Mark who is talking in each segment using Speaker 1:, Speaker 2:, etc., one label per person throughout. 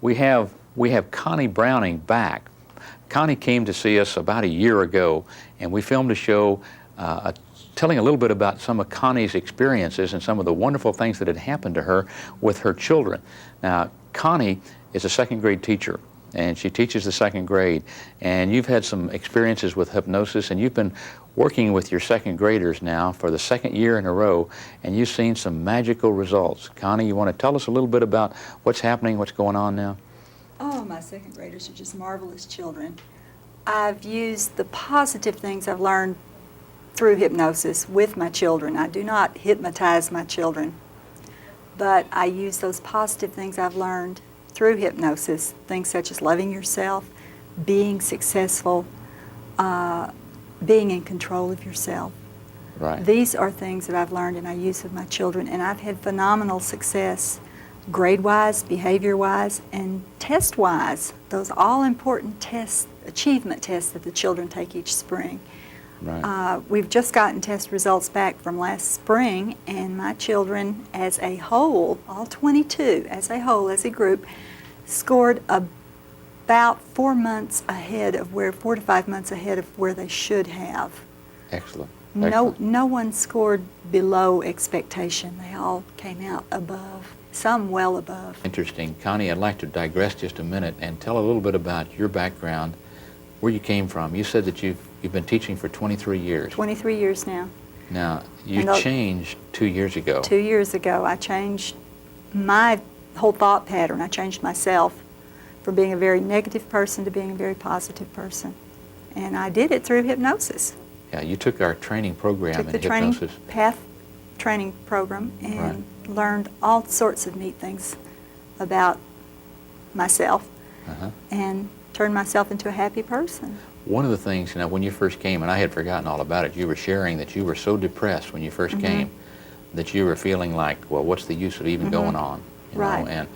Speaker 1: we have Connie Browning back. Connie came to see us about a year ago, and we filmed a show telling a little bit about some of Connie's experiences and some of the wonderful things that had happened to her with her children. Now, Connie is a second grade teacher, and she teaches the second grade, and you've had some experiences with hypnosis, and you've been working with your second graders now for the second year in a row, and you've seen some magical results. Connie, you want to tell us a little bit about what's happening, what's going on now?
Speaker 2: Oh, my second graders are just marvelous children. I've used the positive things I've learned through hypnosis with my children. I do not hypnotize my children, but I use those positive things I've learned through hypnosis, things such as loving yourself, being successful, being in control of yourself.
Speaker 1: Right.
Speaker 2: These are things that I've learned and I use with my children, and I've had phenomenal success grade-wise, behavior-wise, and test-wise. Those all-important tests, achievement tests that the children take each spring.
Speaker 1: Right.
Speaker 2: We've just gotten test results back from last spring, and my children as a whole, all 22 as a whole, as a group, scored about 4 months ahead of 4 to 5 months ahead of where they should have.
Speaker 1: Excellent.
Speaker 2: No one scored below expectation. They all came out above, some well above.
Speaker 1: Interesting. Connie, I'd like to digress just a minute and tell a little bit about your background, where you came from. You said that you've been teaching for 23 years.
Speaker 2: 23 years now.
Speaker 1: Now, you changed 2 years ago.
Speaker 2: 2 years ago, I changed my whole thought pattern. I changed myself from being a very negative person to being a very positive person. And I did it through hypnosis.
Speaker 1: Yeah, you took our training program in
Speaker 2: the
Speaker 1: hypnosis.
Speaker 2: Path training program and learned all sorts of neat things about myself and turned myself into a happy person.
Speaker 1: One of the things, when you first came, and I had forgotten all about it, you were sharing that you were so depressed when you first came that you were feeling like, well, what's the use of even going on? You know?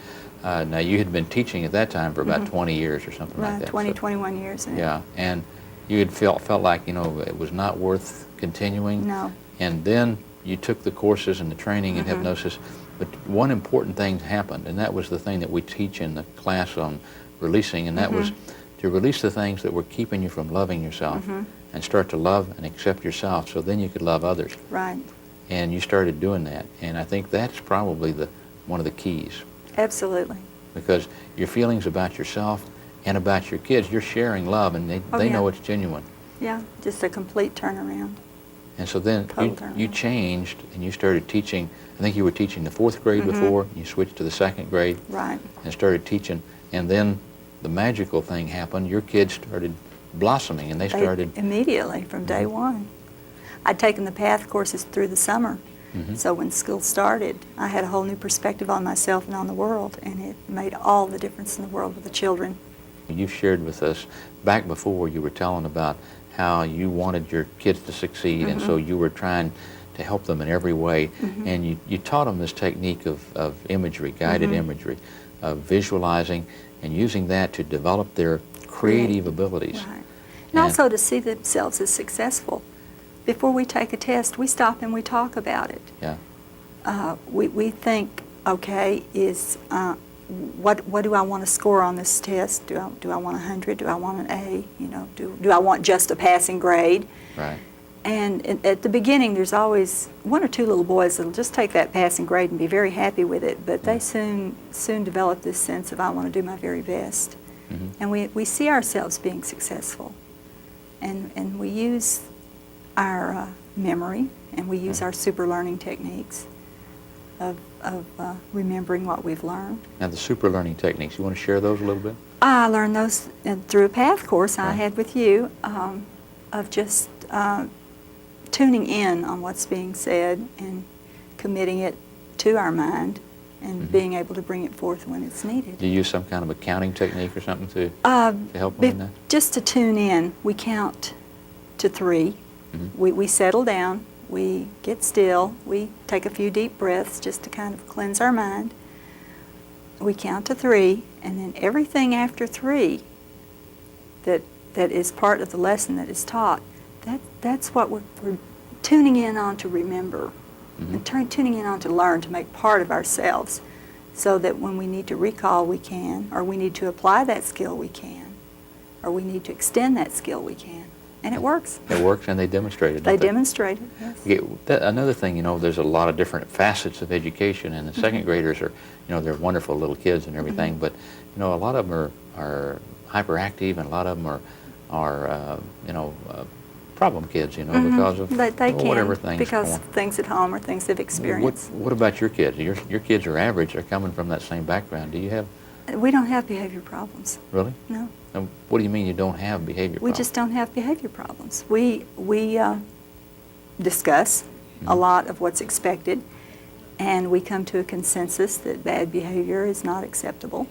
Speaker 1: And now you had been teaching at that time for about 20 years or something like that.
Speaker 2: 20, 21 years.
Speaker 1: Yeah, and you had felt like, it was not worth continuing.
Speaker 2: No.
Speaker 1: And then you took the courses and the training in hypnosis, but one important thing happened, and that was the thing that we teach in the class on releasing, and that was to release the things that were keeping you from loving yourself and start to love and accept yourself, so then you could love others.
Speaker 2: Right.
Speaker 1: And you started doing that, and I think that's probably one of the keys.
Speaker 2: Absolutely.
Speaker 1: Because your feelings about yourself and about your kids, you're sharing love, and they know it's genuine.
Speaker 2: Yeah, just a complete turnaround.
Speaker 1: And so then you changed and you started teaching. I think you were teaching the 4th grade before, and you switched to the 2nd grade.
Speaker 2: Right.
Speaker 1: And started teaching, and then the magical thing happened. Your kids started blossoming, and they started
Speaker 2: immediately from day one. I'd taken the PATH courses through the summer, so when school started, I had a whole new perspective on myself and on the world, and it made all the difference in the world with the children.
Speaker 1: You've shared with us back before, you were telling about how you wanted your kids to succeed, and so you were trying to help them in every way, and you taught them this technique of imagery, guided imagery, of visualizing and using that to develop their creative abilities.
Speaker 2: Right. And also to see themselves as successful. Before we take a test, we stop and we talk about it.
Speaker 1: Yeah.
Speaker 2: We think, okay, what do I want to score on this test? Do I want 100? Do I want an A? Do I want just a passing grade?
Speaker 1: Right.
Speaker 2: And at the beginning, there's always 1 or 2 little boys that'll just take that passing grade and be very happy with it, but they soon develop this sense of, I want to do my very best. And we see ourselves being successful. And we use our memory, and we use our super learning techniques of remembering what we've learned.
Speaker 1: Now the super learning techniques, you want to share those a little bit?
Speaker 2: I learned those through a PATH course I had with you, of just tuning in on what's being said and committing it to our mind and being able to bring it forth when it's needed.
Speaker 1: Do you use some kind of a counting technique or something to help them in that?
Speaker 2: Just to tune in, we count to 3. We settle down, we get still, we take a few deep breaths just to kind of cleanse our mind. We count to 3, and then everything after 3 that is part of the lesson that is taught, that's what we're tuning in on to remember, and tuning in on to learn, to make part of ourselves. so that when we need to recall, we can, or we need to apply that skill, we can, or we need to extend that skill, we can. And it works.
Speaker 1: It works, and they demonstrate it.
Speaker 2: They
Speaker 1: don't
Speaker 2: demonstrate it, yes.
Speaker 1: Yeah, another thing, there's a lot of different facets of education, and the second graders are, they're wonderful little kids and everything, but, a lot of them are hyperactive, and a lot of them are problem kids, because of
Speaker 2: They
Speaker 1: whatever
Speaker 2: can,
Speaker 1: things
Speaker 2: because
Speaker 1: going.
Speaker 2: things at home or things they've experienced.
Speaker 1: What about your kids? Your kids are average. They're coming from that same background. Do you have?
Speaker 2: We don't have behavior problems.
Speaker 1: Really?
Speaker 2: No.
Speaker 1: And what do you mean you don't have behavior
Speaker 2: We
Speaker 1: problems?
Speaker 2: just don't have behavior problems. We discuss a lot of what's expected, and we come to a consensus that bad behavior is not acceptable,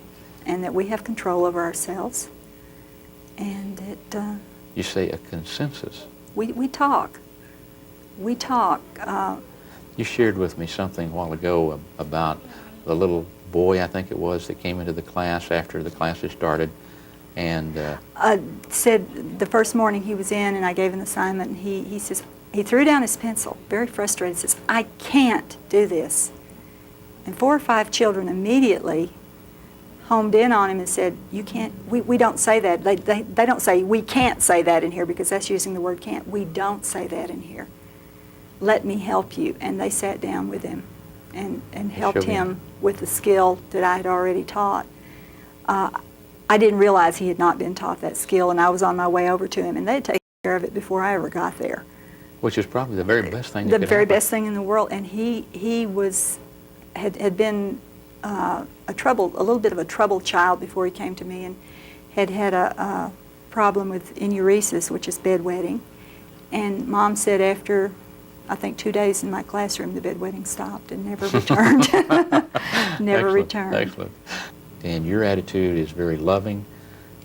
Speaker 2: and that we have control over ourselves, and that
Speaker 1: You say a consensus.
Speaker 2: we talk. We talk.
Speaker 1: You shared with me something a while ago about the little boy, I think it was, that came into the class after the classes started, and
Speaker 2: Said the first morning he was in, and I gave an assignment, and he says, he threw down his pencil, very frustrated, says, "I can't do this." And 4 or 5 children immediately homed in on him and said, "You can't, we don't say that." They don't say, "We can't say that in here," because that's using the word can't. We don't say that in here. Let me help you. And they sat down with him and helped him with the skill that I had already taught. I didn't realize he had not been taught that skill, and I was on my way over to him, and they had taken care of it before I ever got there.
Speaker 1: which is probably the very best thing that
Speaker 2: The
Speaker 1: could
Speaker 2: very
Speaker 1: happen.
Speaker 2: best thing in the world. And he had been a little bit of a troubled child before he came to me, and had a problem with enuresis, which is bedwetting. And Mom said after, I think, 2 days in my classroom, the bedwetting stopped and never returned. Never
Speaker 1: Excellent,
Speaker 2: returned.
Speaker 1: Excellent. And your attitude is very loving.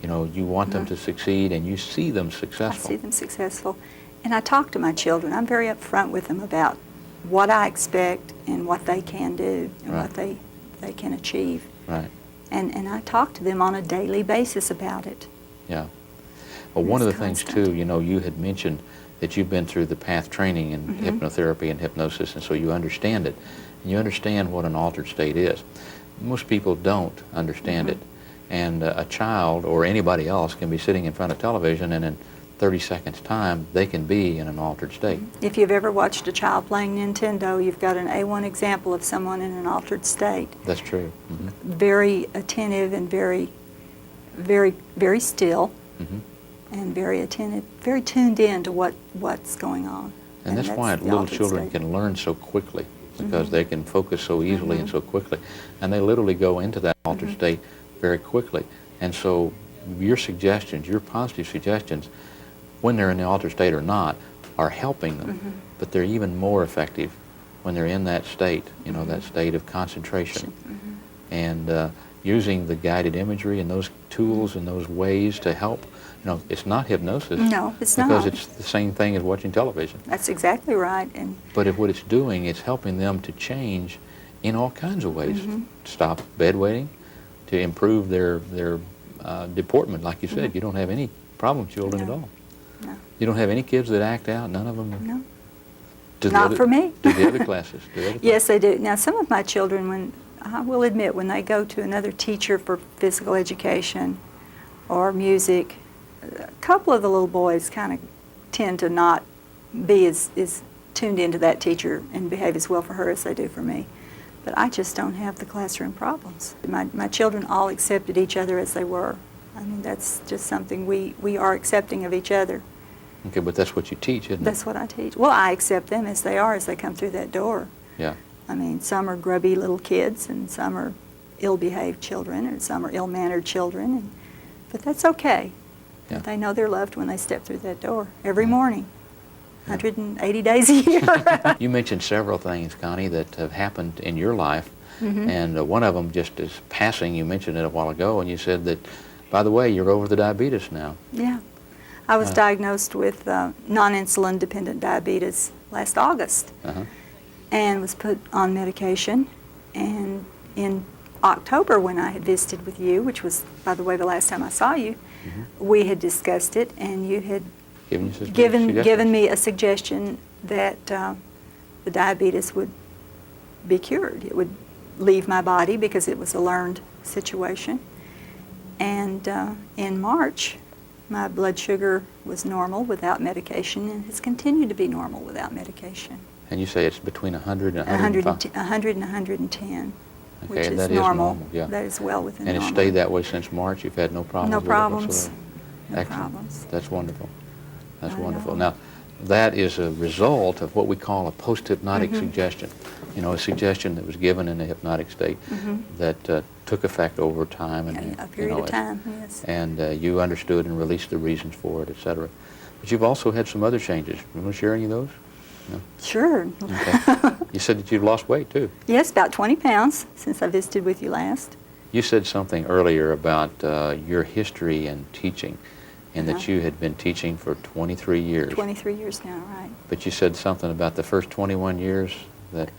Speaker 1: You want them to succeed, and you see them
Speaker 2: I
Speaker 1: successful.
Speaker 2: see them successful. And I talk to my children. I'm very upfront with them about what I expect and what they can do and
Speaker 1: Right.
Speaker 2: what they can achieve.
Speaker 1: Right.
Speaker 2: And I talk to them on a daily basis about it.
Speaker 1: Yeah. Well, one of the
Speaker 2: It's
Speaker 1: things,
Speaker 2: constant.
Speaker 1: too, you had mentioned that you've been through the PATH training in hypnotherapy and hypnosis, and so you understand it. And you understand what an altered state is. Most people don't understand it. And a child or anybody else can be sitting in front of television, and in 30 seconds' time, they can be in an altered state.
Speaker 2: If you've ever watched a child playing Nintendo, you've got an A1 example of someone in an altered state.
Speaker 1: That's true.
Speaker 2: Very attentive and very, very, very still, and very attentive, very tuned in to what's going on.
Speaker 1: And that's why
Speaker 2: the
Speaker 1: little
Speaker 2: altered
Speaker 1: children
Speaker 2: state.
Speaker 1: can learn so quickly, because they can focus so easily and so quickly. And they literally go into that altered state very quickly. And so your suggestions, your positive suggestions, when they're in the altered state or not, are helping them. But they're even more effective when they're in that state, that state of concentration. And using the guided imagery and those tools and those ways to help. It's not hypnosis.
Speaker 2: No, it's
Speaker 1: because
Speaker 2: not.
Speaker 1: it's the same thing as watching television.
Speaker 2: That's exactly right. And
Speaker 1: But if what it's doing, it's helping them to change in all kinds of ways. Stop bedwetting, to improve their deportment. Like you said, you don't have any problem children at
Speaker 2: No.
Speaker 1: all.
Speaker 2: No.
Speaker 1: You don't have any kids that act out. None of them.
Speaker 2: No.
Speaker 1: Do the
Speaker 2: Not
Speaker 1: other-
Speaker 2: for me.
Speaker 1: Do the other classes? Do the other
Speaker 2: Yes, they do. Now, some of my children, when I will admit, when they go to another teacher for physical education or music, a couple of the little boys kind of tend to not be as tuned into that teacher and behave as well for her as they do for me. But I just don't have the classroom problems. My children all accepted each other as they were. I mean, that's just something we are accepting of each other.
Speaker 1: Okay, but that's what you teach, isn't
Speaker 2: That's what I teach. Well, I accept them as they are as they come through that door.
Speaker 1: it? Yeah.
Speaker 2: I mean, some are grubby little kids, and some are ill-behaved children, and some are ill-mannered children, but that's okay.
Speaker 1: Yeah.
Speaker 2: They know they're loved when they step through that door every morning, 180 days a year.
Speaker 1: You mentioned several things, Connie, that have happened in your life, and one of them just is passing. You mentioned it a while ago, and you said that, by the way, you're over the diabetes now.
Speaker 2: Yeah. I was diagnosed with non-insulin dependent diabetes last August and was put on medication. And in October, when I had visited with you, which was, by the way, the last time I saw you, we had discussed it, and you had given me a suggestion that the diabetes would be cured. It would leave my body because it was a learned situation. And in March, my blood sugar was normal without medication and has continued to be normal without medication.
Speaker 1: And you say it's between 100 and
Speaker 2: 100
Speaker 1: 105?
Speaker 2: 100 and 110, which
Speaker 1: Okay,
Speaker 2: is
Speaker 1: that is
Speaker 2: normal.
Speaker 1: yeah.
Speaker 2: That is well within
Speaker 1: And
Speaker 2: normal.
Speaker 1: it's stayed that way since March? You've had no problems
Speaker 2: No
Speaker 1: with it
Speaker 2: problems.
Speaker 1: whatsoever?
Speaker 2: No
Speaker 1: Excellent.
Speaker 2: problems.
Speaker 1: That's wonderful. That's
Speaker 2: I
Speaker 1: wonderful.
Speaker 2: know.
Speaker 1: Now, that is a result of what we call a post-hypnotic suggestion. You know, a suggestion that was given in a hypnotic state that took effect over time. And
Speaker 2: A period of time, yes.
Speaker 1: And you understood and released the reasons for it, et cetera. But you've also had some other changes. You want to share any of those? No?
Speaker 2: Sure.
Speaker 1: Okay. You said that you've lost weight, too.
Speaker 2: Yes, about 20 pounds since I visited with you last.
Speaker 1: You said something earlier about your history in teaching, and that you had been teaching for 23 years.
Speaker 2: 23 years now, right.
Speaker 1: But you said something about the first 21 years that...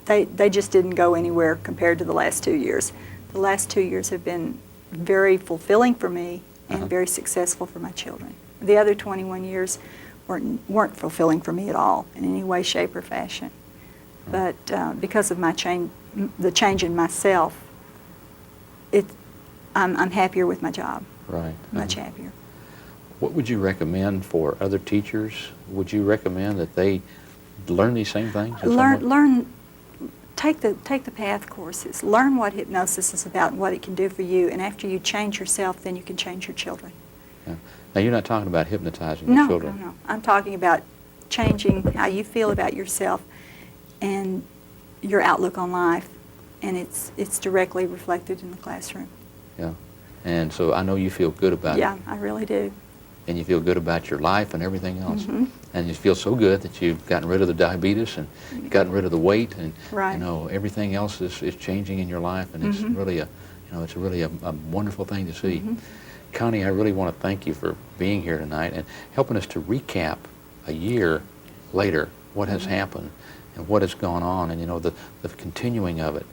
Speaker 2: They just didn't go anywhere compared to the last 2 years. The last 2 years have been very fulfilling for me and very successful for my children. The other 21 years weren't fulfilling for me at all in any way, shape, or fashion. But because of my the change in myself, I'm happier with my job.
Speaker 1: Right.
Speaker 2: Much happier.
Speaker 1: What would you recommend for other teachers? Would you recommend that they learn these same things?
Speaker 2: Take the PATH courses. Learn what hypnosis is about and what it can do for you. And after you change yourself, then you can change your children.
Speaker 1: Yeah. Now, you're not talking about hypnotizing your children.
Speaker 2: No. I'm talking about changing how you feel about yourself and your outlook on life. And it's directly reflected in the classroom.
Speaker 1: Yeah. And so I know you feel good about it.
Speaker 2: Yeah, I really do.
Speaker 1: And you feel good about your life and everything else. And you feel so good that you've gotten rid of the diabetes and gotten rid of the weight, and you know, everything else is changing in your life, and it's really it's really a wonderful thing to see. Connie, I really want to thank you for being here tonight and helping us to recap a year later what has happened and what has gone on, and the continuing of it,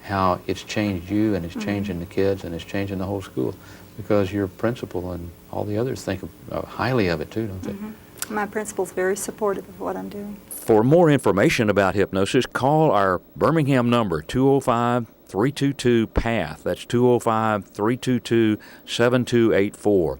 Speaker 1: how it's changed you and it's changing the kids and it's changing the whole school, because your principal and all the others think highly of it too, don't they?
Speaker 2: My principal's very supportive of what I'm doing.
Speaker 1: For more information about hypnosis, call our Birmingham number, 205-322-PATH. That's 205-322-7284.